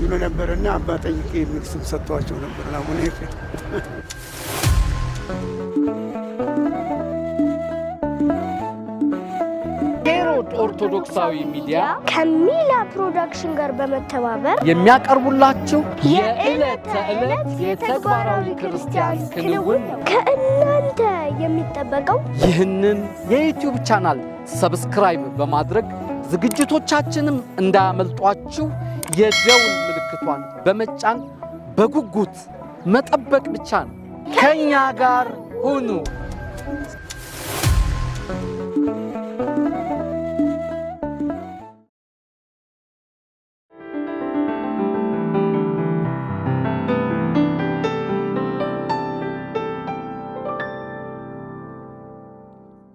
ይሉ ነበርና አባ ጠይቄ የሚል ስም ሰጥቷቸው ነበር ለአቡነ ኤፍሬም። ኦርቶዶክሳዊ ሚዲያ ከሚላ ፕሮዳክሽን ጋር በመተባበር የሚያቀርቡላችሁ የዕለት ተዕለት የተግባራዊ ክርስቲያን ክንውን ነው። ከእናንተ የሚጠበቀው ይህንን የዩቲዩብ ቻናል ሰብስክራይብ በማድረግ ዝግጅቶቻችንም እንዳያመልጧችሁ የደውል ምልክቷን በመጫን በጉጉት መጠበቅ ብቻ ነው። ከኛ ጋር ሁኑ።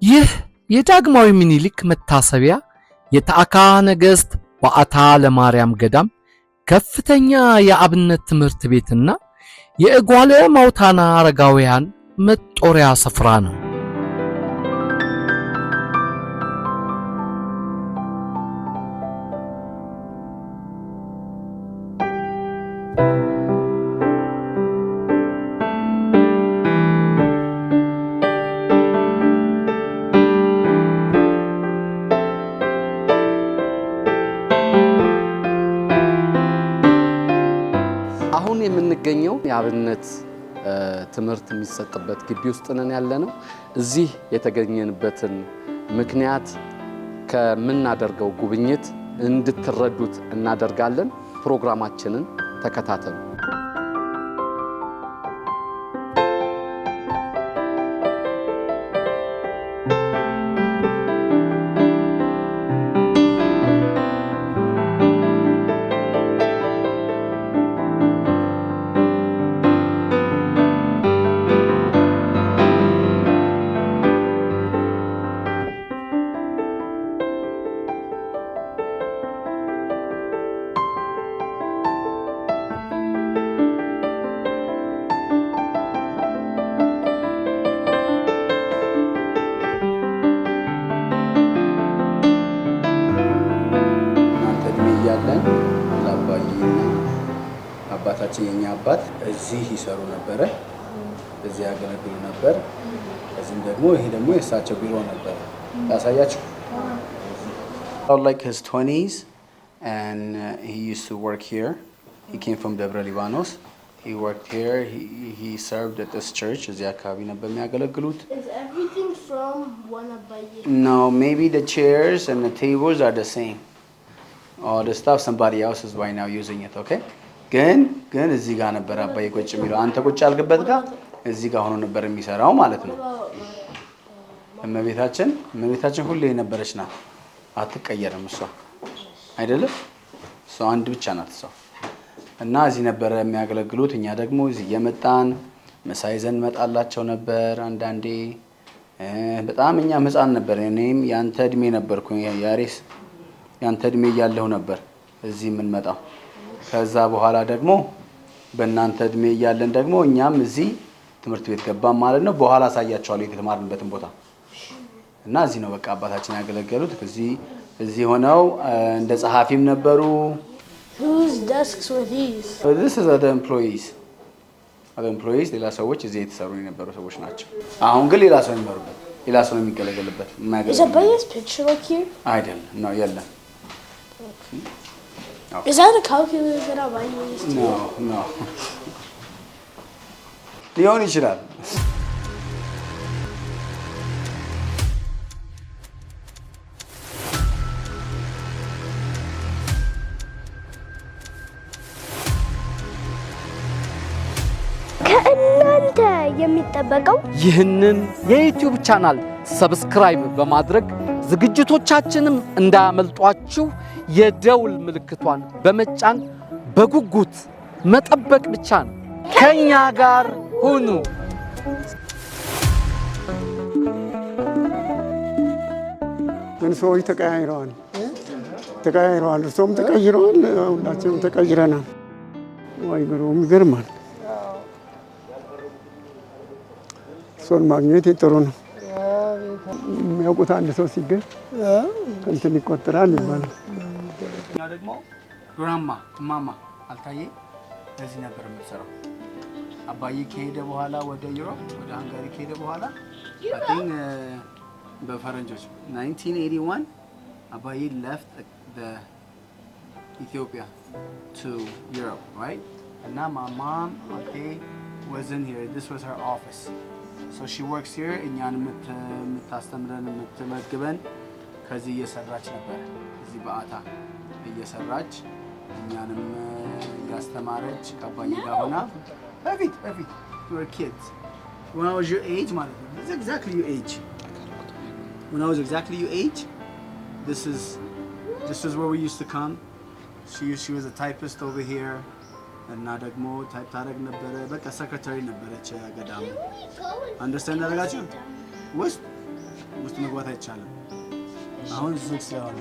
ይህ የዳግማዊ ምኒልክ መታሰቢያ የታዕካ ነገሥት በዓታ ለማርያም ገዳም ከፍተኛ የአብነት ትምህርት ቤትና የእጓለ ማውታና አረጋውያን መጦሪያ ስፍራ ነው። የምንገኘው የአብነት ትምህርት የሚሰጥበት ግቢ ውስጥ ነን ያለነው። እዚህ የተገኘንበትን ምክንያት ከምናደርገው ጉብኝት እንድትረዱት እናደርጋለን። ፕሮግራማችንን ተከታተሉ። አባታችን የኛ አባት እዚህ ይሰሩ ነበር፣ እዚህ ያገለግሉ ነበር። እዚህም ደግሞ ይሄ ደግሞ የእሳቸው ቢሮ ነበር። ያሳያችሁ like his 20s and he used to work here. He came from Debre Libanos. He worked here. He served at this church. እዚህ አካባቢ ነበር የሚያገለግሉት። Is everything from one abaye? No, maybe the chairs and the tables are the same. All the stuff somebody else is right now using it, okay? ግን እዚህ ጋር ነበር አባዬ ቁጭ የሚለው። አንተ ቁጭ ያልክበት ጋር እዚህ ጋር ሆኖ ነበር የሚሰራው ማለት ነው። እመቤታችን ሁሌ ነበረች ናት፣ አትቀየርም እሷ አይደለም። እሷ አንድ ብቻ ናት እሷ። እና እዚህ ነበር የሚያገለግሉት። እኛ ደግሞ እዚህ የመጣን ምሳ ይዘን መጣላቸው ነበር አንዳንዴ። በጣም እኛ ህፃን ነበር። እኔም ያንተ እድሜ ነበርኩ ያሬስ፣ ያንተ እድሜ እያለሁ ነበር እዚህ ምን መጣው። ከዛ በኋላ ደግሞ በእናንተ እድሜ እያለን ደግሞ እኛም እዚህ ትምህርት ቤት ገባን ማለት ነው። በኋላ አሳያቸዋለሁ የተማርንበትን ቦታ እና እዚህ ነው በቃ አባታችን ያገለገሉት። እዚህ ሆነው እንደ ጸሐፊም ነበሩ። Whose desks were these? This is other employees. ሌላ ሰዎች እዚህ የተሰሩ የነበሩ ሰዎች ናቸው። አሁን ግን ሌላ ሰው የሚመሩበት፣ ሌላ ሰው የሚገለገልበት። Is Abaye's picture like here? አይደለም ነው የለም። Is that a calculator that Abaye used to? No. ሊሆን ይችላል። ከእናንተ የሚጠበቀው ይህንን የዩቲዩብ ቻናል ሰብስክራይብ በማድረግ ዝግጅቶቻችንም እንዳያመልጧችሁ የደውል ምልክቷን በመጫን በጉጉት መጠበቅ ብቻ ነው። ከኛ ጋር ሁኑ። ግን ሰዎች ተቀያይረዋል። እርሶም ተቀይረዋል፣ ሁላችንም ተቀይረናል። ወይ ግሩም ይገርማል። እሱን ማግኘት ጥሩ ነው። የሚያውቁት አንድ ሰው ሲገኝ እንትን ይቆጠራል ይባላል። እኛ ደግሞ ግራማ ማማ አልታየ እዚህ ነበር የምትሰራው። አባዬ ከሄደ በኋላ ወደ ዩሮፕ ወደ ሃንጋሪ ከሄደ በኋላ I think በፈረንጆች 1981 አባዬ left the Ethiopia to Europe, right? And now my mom, okay, wasn't here. This was her office. So she works here. እኛን የምታስተምረን የምትመግበን ከዚህ እየሰራች ነበር። እዚህ በአታ እየሰራች እኛንም ያስተማረች ከአባዬ ጋር ሆና በፊት we were kids. When I was your age, ማለት ነው. This is exactly your age. When I was exactly your age, this is where we used to come. She was a typist over here. እና ደግሞ ታይፕ ታደርግ ነበረ። በቃ ሰክሬታሪ ነበረች ገዳሙ። አንደርስታንድ አደረጋችሁ? ውስጥ መግባት አይቻልም። አሁን ዝግ ስለሆነ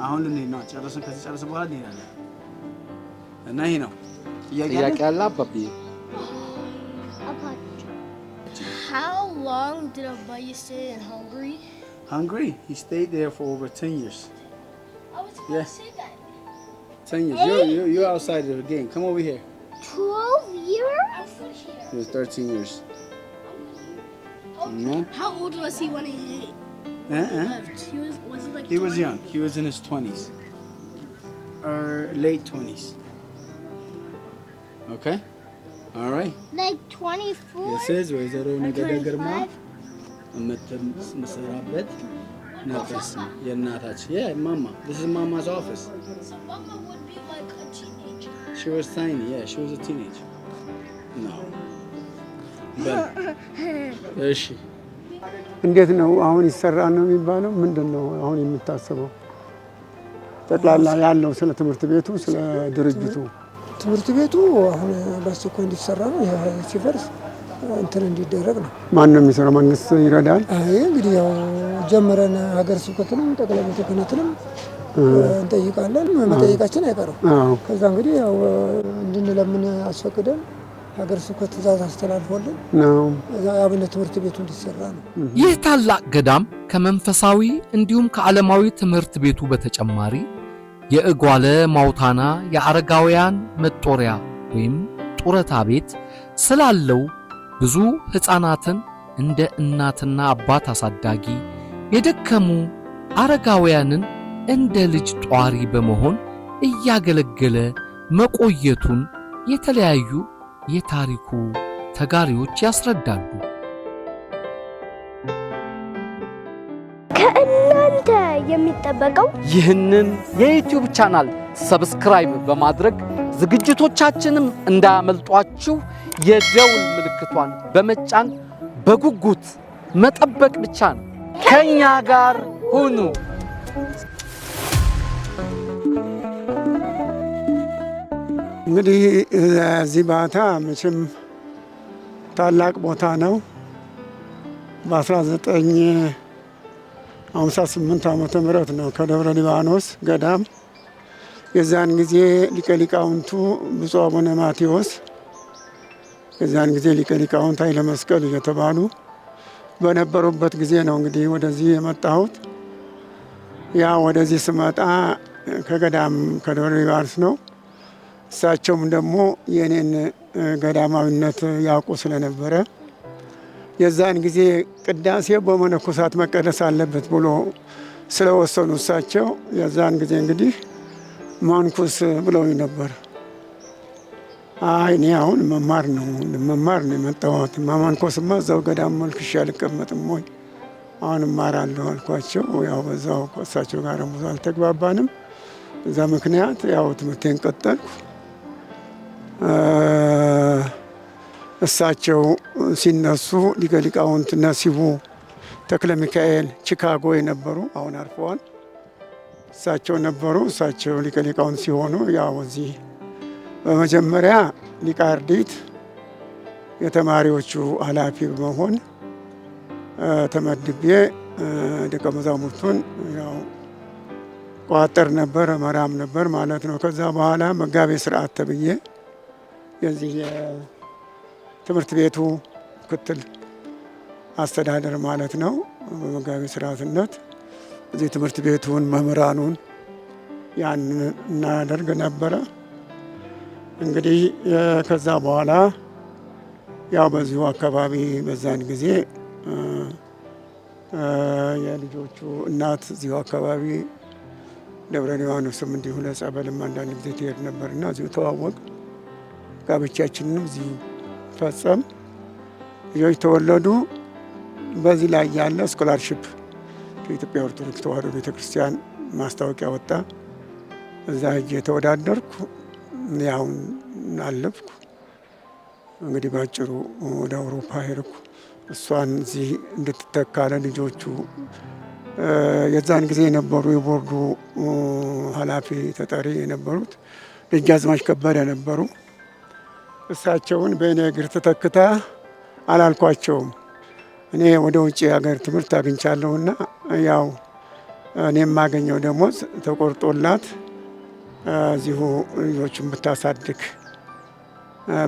አሁን ልንሄድ ነው። ጨረስን። ከዚህ ጨረስን በኋላ እንሄዳለን። እና ይሄ ነው ጥያቄ ያለ አባቢ። How long did Abaye stay in Hungary? Hungary? He stayed there for over 10 years. I was about to say that. 10 years. You're outside of the game. Come over here. 12 years? He was 13 years. How old was he when he left? Was he like He was young. He was in his 20s. Or late 20s. Okay? All right. Like 24? This is ወይዘሮ ነገደ ግርማ የምትሰራበት ነበር የእናታችን። Yeah, Mama. This is Mama's office. So Mama would be like a teenager. She was tiny. Yeah, she was a teenager. No. But እሺ እንዴት ነው አሁን ይሰራል ነው የሚባለው? ምንድን ነው አሁን የሚታሰበው? ጠቅላላ ያለው ስለ ትምህርት ቤቱ ስለ ድርጅቱ ትምህርት ቤቱ አሁን በአስቸኳይ እንዲሰራ ነው። ሲፈርስ እንትን እንዲደረግ ነው። ማን ነው የሚሰራው? መንግስት ይረዳል? አይ እንግዲህ ያው ጀመረን ሀገር ስብከትንም ጠቅላይ ቤተ ክህነትንም እንጠይቃለን። መጠየቃችን አይቀርም። ከዛ እንግዲህ ያው እንድንለምን አስፈቅደን ሀገር ስብከት ትእዛዝ አስተላልፎልን ነው የአብነት ትምህርት ቤቱ እንዲሰራ ነው። ይህ ታላቅ ገዳም ከመንፈሳዊ እንዲሁም ከዓለማዊ ትምህርት ቤቱ በተጨማሪ የእጓለ ማውታና የአረጋውያን መጦሪያ ወይም ጡረታ ቤት ስላለው ብዙ ሕፃናትን እንደ እናትና አባት አሳዳጊ የደከሙ አረጋውያንን እንደ ልጅ ጧሪ በመሆን እያገለገለ መቆየቱን የተለያዩ የታሪኩ ተጋሪዎች ያስረዳሉ። ከእናንተ የሚጠበቀው ይህንን የዩቲዩብ ቻናል ሰብስክራይብ በማድረግ ዝግጅቶቻችንም እንዳያመልጧችሁ የደውል ምልክቷን በመጫን በጉጉት መጠበቅ ብቻ ነው። ከኛ ጋር ሁኑ። እንግዲህ እዚህ ባታ መቼም ታላቅ ቦታ ነው። በ1958 ዓመተ ምህረት ነው ከደብረ ሊባኖስ ገዳም የዛን ጊዜ ሊቀ ሊቃውንቱ ብፁዕ አቡነ ማቴዎስ የዛን ጊዜ ሊቀ ሊቃውንት ኃይለ መስቀል እየተባሉ በነበሩበት ጊዜ ነው እንግዲህ ወደዚህ የመጣሁት። ያ ወደዚህ ስመጣ ከገዳም ከደብረ ሊባኖስ ነው። እሳቸውም ደግሞ የኔን ገዳማዊነት ያውቁ ስለነበረ የዛን ጊዜ ቅዳሴ በመነኮሳት መቀደስ አለበት ብሎ ስለወሰኑ እሳቸው የዛን ጊዜ እንግዲህ ማንኩስ ብለው ነበር። አይ እኔ አሁን መማር ነው የመጣሁት። ማንኮስማ እዛው ገዳም መልክሽ አልቀመጥም ወይ አሁን እማራለሁ አልኳቸው። ያው በዛው እሳቸው ጋር ብዙ አልተግባባንም። በዛ ምክንያት ያው ትምህርቴን ቀጠልኩ። እሳቸው ሲነሱ ሊቀ ሊቃውንት ነሲቡ ተክለ ሚካኤል ቺካጎ የነበሩ አሁን አርፈዋል። እሳቸው ነበሩ። እሳቸው ሊቀ ሊቃውንት ሲሆኑ ያው እዚህ በመጀመሪያ ሊቀ አርዲት የተማሪዎቹ ኃላፊ በመሆን ተመድቤ ደቀ መዛሙርቱን ያው ቋጠር ነበር መራም ነበር ማለት ነው። ከዛ በኋላ መጋቤ ስርዓት ተብዬ የዚህ የትምህርት ቤቱ ክትል አስተዳደር ማለት ነው። በመጋቤ ስርዓትነት እዚህ ትምህርት ቤቱን መምህራኑን ያን እናደርግ ነበረ። እንግዲህ ከዛ በኋላ ያው በዚሁ አካባቢ በዛን ጊዜ የልጆቹ እናት እዚሁ አካባቢ ደብረ ሊባኖስም እንዲሁ ለጸበልም አንዳንድ ጊዜ ትሄድ ነበርና እዚሁ ተዋወቅ። ጋብቻችንንም እዚሁ ፈጸም። ልጆች ተወለዱ። በዚህ ላይ ያለ ስኮላርሽፕ ከኢትዮጵያ ኦርቶዶክስ ተዋሕዶ ቤተክርስቲያን ማስታወቂያ ወጣ። እዛ ሄጄ ተወዳደርኩ። ያው አለፍኩ። እንግዲህ ባጭሩ ወደ አውሮፓ ሄድኩ። እሷን እዚህ እንድትተካ ለልጆቹ የዛን ጊዜ የነበሩ የቦርዱ ኃላፊ ተጠሪ የነበሩት ደጃዝማች ከበደ ነበሩ። እሳቸውን በእኔ እግር ተተክታ አላልኳቸውም። እኔ ወደ ውጭ ሀገር ትምህርት አግኝቻለሁና ያው እኔ የማገኘው ደሞዝ ተቆርጦላት እዚሁ ልጆችን ብታሳድግ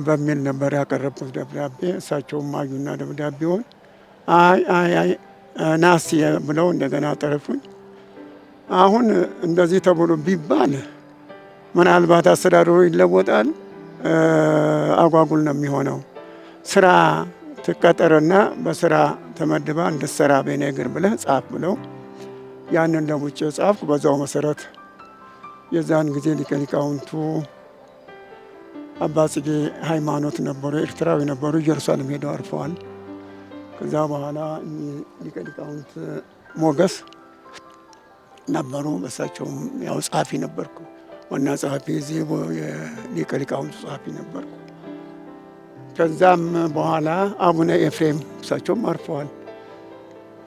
በሚል ነበር ያቀረብኩት ደብዳቤ። እሳቸውም አዩና ደብዳቤውን አይ ናስ ብለው እንደገና ጠረፉኝ። አሁን እንደዚህ ተብሎ ቢባል ምናልባት አስተዳደሩ ይለወጣል፣ አጓጉል ነው የሚሆነው። ስራ ትቀጠርና በስራ ተመድባ እንድትሰራ በእኔ እግር ብለህ ጻፍ ብለው ያንን ለውጭ ጻፍኩ። በዛው መሰረት የዛን ጊዜ ሊቀ ሊቃውንቱ አባ ጽጌ ሃይማኖት ነበሩ፣ ኤርትራዊ ነበሩ። ኢየሩሳሌም ሄደው አርፈዋል። ከዛ በኋላ ሊቀ ሊቃውንት ሞገስ ነበሩ። በሳቸውም ያው ጸሐፊ ነበርኩ፣ ዋና ጸሐፊ እዚህ የሊቀ ሊቃውንቱ ጸሐፊ ነበርኩ። ከዛም በኋላ አቡነ ኤፍሬም እሳቸውም አርፈዋል።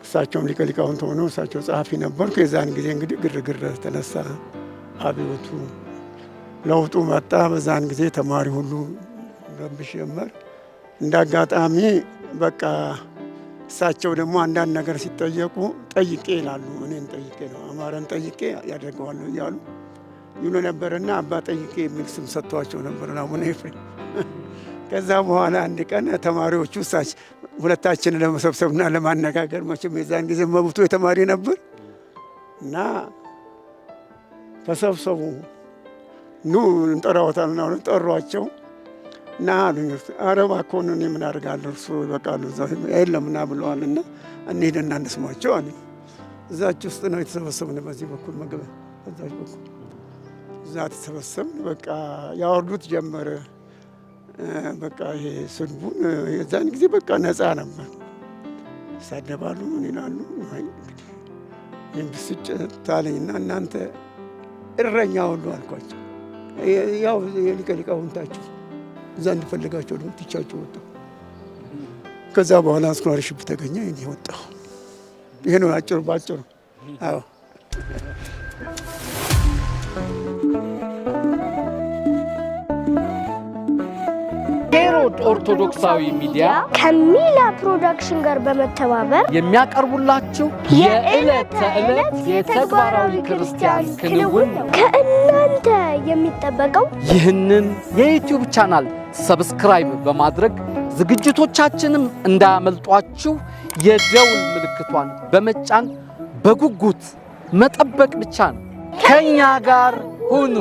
እሳቸውም ሊቀ ሊቃውንት ሆነው እሳቸው ጸሐፊ ነበርኩ። የዛን ጊዜ እንግዲህ ግርግር ተነሳ፣ አብዮቱ ለውጡ መጣ። በዛን ጊዜ ተማሪ ሁሉ ረብሽ ጀመር። እንደ አጋጣሚ በቃ እሳቸው ደግሞ አንዳንድ ነገር ሲጠየቁ ጠይቄ ይላሉ። እኔን ጠይቄ ነው አማረን ጠይቄ ያደርገዋለሁ እያሉ ይሉ ነበርና አባ ጠይቄ የሚል ስም ሰጥቷቸው ነበር አቡነ ኤፍሬም። ከዛ በኋላ አንድ ቀን ተማሪዎቹ ሁለታችንን ለመሰብሰብና ለማነጋገር መቼም የዛን ጊዜ መብቱ የተማሪ ነበር እና ተሰብሰቡ ኑ እንጠራዎታልና ጠሯቸው እና አሉኝ። ኧረ እባክዎን እኔ ምን አደርጋለሁ እርሱ ይበቃሉ እዛ የለም እና ብለዋልና እንሂድና እንስማቸው አሉኝ። እዛች ውስጥ ነው የተሰበሰብን። በዚህ በኩል ምግብ በዛች በኩል እዛ ተሰበሰብን። በቃ ያወርዱት ጀመረ። በቃ ይሄ ስድቡን የዛን ጊዜ በቃ ነፃ ነበር። ይሳደባሉ፣ ምን ይላሉ። ይህም ብስጭት አለኝና እናንተ እረኛ ሁሉ አልኳቸው። ያው የሊቀ ሊቃውንታችሁ እዛ እንድፈልጋቸው ደግሞ ትቻቸው ወጣሁ። ከዛ በኋላ ስኮላርሽፕ ተገኘ፣ እኔ ወጣሁ። ይሄ ነው አጭሩ ባጭሩ። አዎ ሄሮድ ኦርቶዶክሳዊ ሚዲያ ከሚላ ፕሮዳክሽን ጋር በመተባበር የሚያቀርቡላችሁ የዕለት ተዕለት የተግባራዊ ክርስቲያን ክንውን ነው። ከእናንተ የሚጠበቀው ይህንን የዩቲዩብ ቻናል ሰብስክራይብ በማድረግ ዝግጅቶቻችንም እንዳያመልጧችሁ የደውል ምልክቷን በመጫን በጉጉት መጠበቅ ብቻ ነው። ከኛ ጋር ሁኑ።